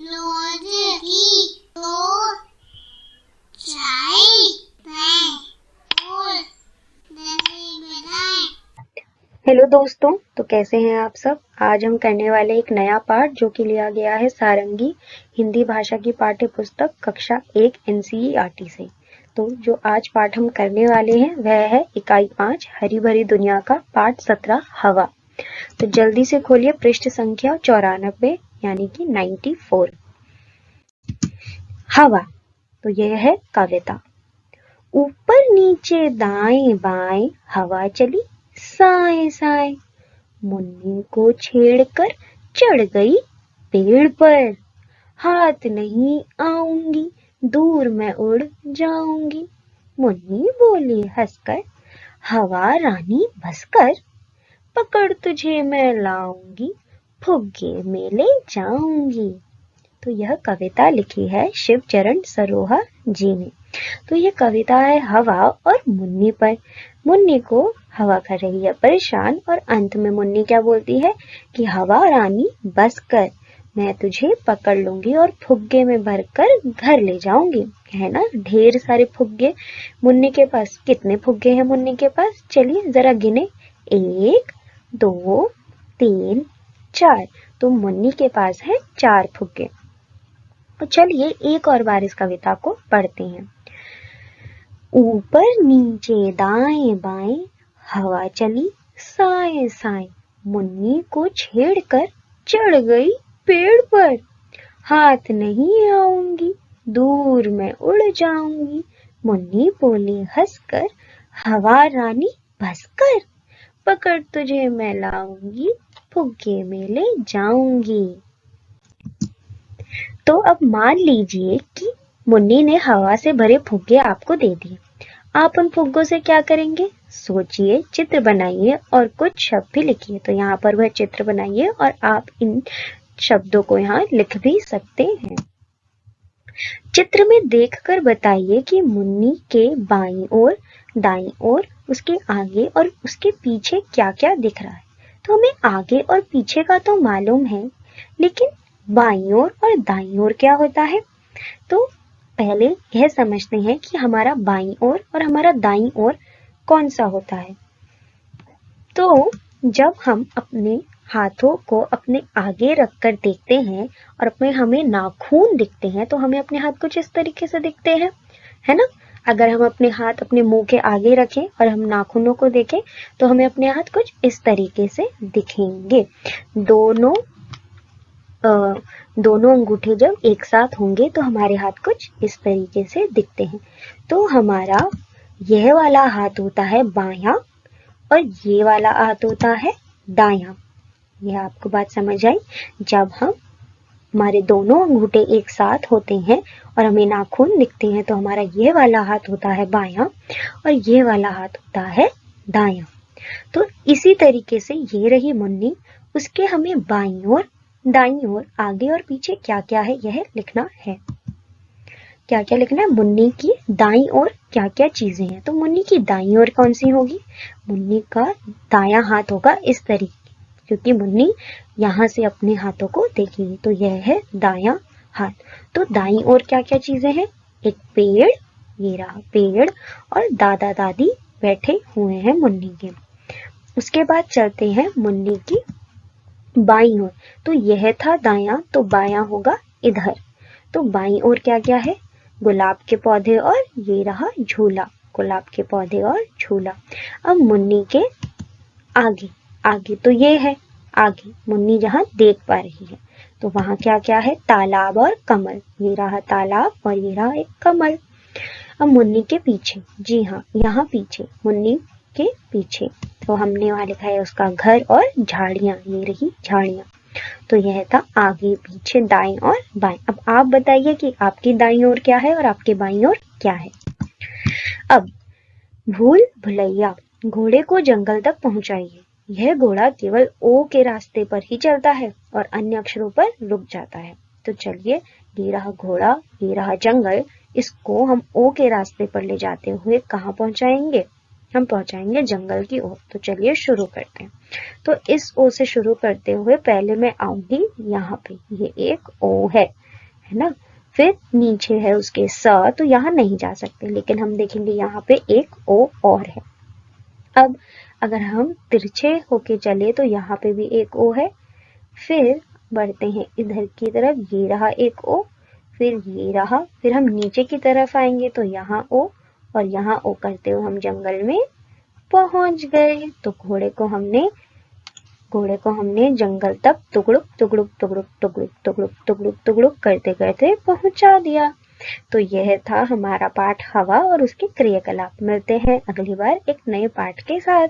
रोज की दो चाय बनाएं और दही बनाएं। हेलो दोस्तों, तो कैसे हैं आप सब। आज हम करने वाले एक नया पाठ जो कि लिया गया है सारंगी हिंदी भाषा की पाठ्य पुस्तक कक्षा 1 NCERT से। तो जो आज पाठ हम करने वाले हैं वह है इकाई 5 हरी भरी दुनिया का पाठ 17 हवा। तो जल्दी से खोलिए पृष्ठ संख्या 94 यानी कि 94। हवा, तो यह है कविता। ऊपर नीचे दाएं बाएं हवा चली साए साए, मुन्नी को छेड़कर चढ़ गई पेड़ पर। हाथ नहीं आऊंगी, दूर मैं उड़ जाऊंगी, मुन्नी बोली हंसकर। हवा रानी बसकर, पकड़ तुझे मैं लाऊंगी, फुग्गे में ले जाऊंगी। तो यह कविता लिखी है शिवचरण सरोहा जी ने। तो ये कविता है हवा और मुन्नी पर। मुन्नी को हवा कर रही है परेशान और अंत में मुन्नी क्या बोलती है कि हवा रानी बस कर, मैं तुझे पकड़ लूंगी और फुग्गे में भरकर घर ले जाऊंगी। है ना, ढेर सारे फुग्गे मुन्नी के पास। कितने फुग्गे हैं मुन्नी के पास, चलिए जरा गिने। 1 2 3 4। तो मुन्नी के पास है 4 फुग्गे। तो चलिए एक और बार इस कविता को पढ़ते हैं। ऊपर नीचे दाएं बाएं हवा चली साए साए, मुन्नी को छेड़कर चढ़ गई पेड़ पर। हाथ नहीं आऊंगी, दूर मैं उड़ जाऊंगी, मुन्नी बोली हंसकर। हवा रानी बसकर, पकड़ तुझे मैं लाऊंगी, फुग्गे में ले जाऊंगी। तो अब मान लीजिए कि मुन्नी ने हवा से भरे फुग्गे आपको दे दिए। आप उन फुग्गों से क्या करेंगे, सोचिए, चित्र बनाइए और कुछ शब्द भी लिखिए। तो यहाँ पर वह चित्र बनाइए और आप इन शब्दों को यहाँ लिख भी सकते हैं। चित्र में देखकर बताइए कि मुन्नी के बाईं ओर, दाईं ओर, उसके आगे और उसके पीछे क्या क्या दिख रहा है। तो हमें आगे और पीछे का तो मालूम है, लेकिन बाईं ओर और दाईं ओर क्या होता है। तो पहले यह समझते हैं कि हमारा बाईं ओर और हमारा दाईं ओर कौन सा होता है। तो जब हम अपने हाथों को अपने आगे रखकर देखते हैं और अपने हमें नाखून दिखते हैं, तो हमें अपने हाथ कुछ इस तरीके से दिखते हैं, है ना। अगर हम अपने हाथ अपने मुंह के आगे रखें और हम नाखूनों को देखें तो हमें अपने हाथ कुछ इस तरीके से दिखेंगे। दोनों अंगूठे जब एक साथ होंगे तो हमारे हाथ कुछ इस तरीके से दिखते हैं। तो हमारा यह वाला हाथ होता है बायां और ये वाला हाथ होता है दायां। यह आपको बात समझ आई। जब हमारे दोनों अंगूठे एक साथ होते हैं और हमें नाखून दिखते हैं तो हमारा ये वाला हाथ होता है बायां और ये वाला हाथ होता है दायां। तो इसी तरीके से ये रही मुन्नी, उसके हमें बाईं ओर, दाईं ओर, आगे और पीछे क्या क्या है यह लिखना है। क्या क्या लिखना है, मुन्नी की दाईं ओर क्या क्या चीजें हैं। तो मुन्नी की दाईं ओर कौन सी होगी, मुन्नी का दायां हाथ होगा इस तरीके, क्योंकि मुन्नी यहाँ से अपने हाथों को देखेगी। तो यह है दायां हाथ। तो दाईं ओर क्या क्या चीजें हैं, एक पेड़, ये रहा पेड़, और दादा दादी बैठे हुए हैं मुन्नी के। उसके बाद चलते हैं मुन्नी की बाईं ओर। तो यह था दायां, तो बायां होगा इधर। तो बाईं ओर क्या क्या है, गुलाब के पौधे और ये रहा झूला, गुलाब के पौधे और झूला। अब मुन्नी के आगे, आगे तो ये है, आगे मुन्नी जहां देख पा रही है तो वहां क्या क्या है, तालाब और कमल, ये रहा तालाब और ये रहा एक कमल। अब मुन्नी के पीछे, जी हाँ यहाँ पीछे, मुन्नी के पीछे तो हमने वहां लिखा है उसका घर और झाड़ियां, ये रही झाड़ियां। तो यह था आगे पीछे दाएं और बाएं। अब आप बताइए कि आपकी दाईं ओर क्या है और आपके बाईं ओर क्या है। अब भूल भुलैया घोड़े को जंगल तक पहुंचाइए। यह घोड़ा केवल ओ के रास्ते पर ही चलता है और अन्य अक्षरों पर रुक जाता है। तो चलिए, ये रहा घोड़ा, ये रहा जंगल, इसको हम ओ के रास्ते पर ले जाते हुए कहाँ पहुंचाएंगे, हम पहुंचाएंगे जंगल की ओर। तो चलिए शुरू करते हैं। तो इस ओ से शुरू करते हुए पहले मैं आऊंगी यहाँ पे, ये एक ओ है, है ना। फिर नीचे है उसके स, तो यहाँ नहीं जा सकते, लेकिन हम देखेंगे यहाँ पे एक ओ और है। अब अगर हम तिरछे होके चले तो यहाँ पे भी एक ओ है। फिर बढ़ते हैं इधर की तरफ, ये रहा एक ओ, फिर ये रहा, फिर हम नीचे की तरफ आएंगे तो यहाँ ओ, और यहाँ ओ करते हुए हम जंगल में पहुंच गए। तो घोड़े को हमने जंगल तक टुकड़ुक टुकड़ुक टुकड़ुक टुकड़ुक टुकड़ुक टुकड़ुक टुकड़ुक करते करते पहुंचा दिया। तो यह था हमारा पाठ हवा और उसके क्रियाकलाप। मिलते हैं अगली बार एक नए पाठ के साथ।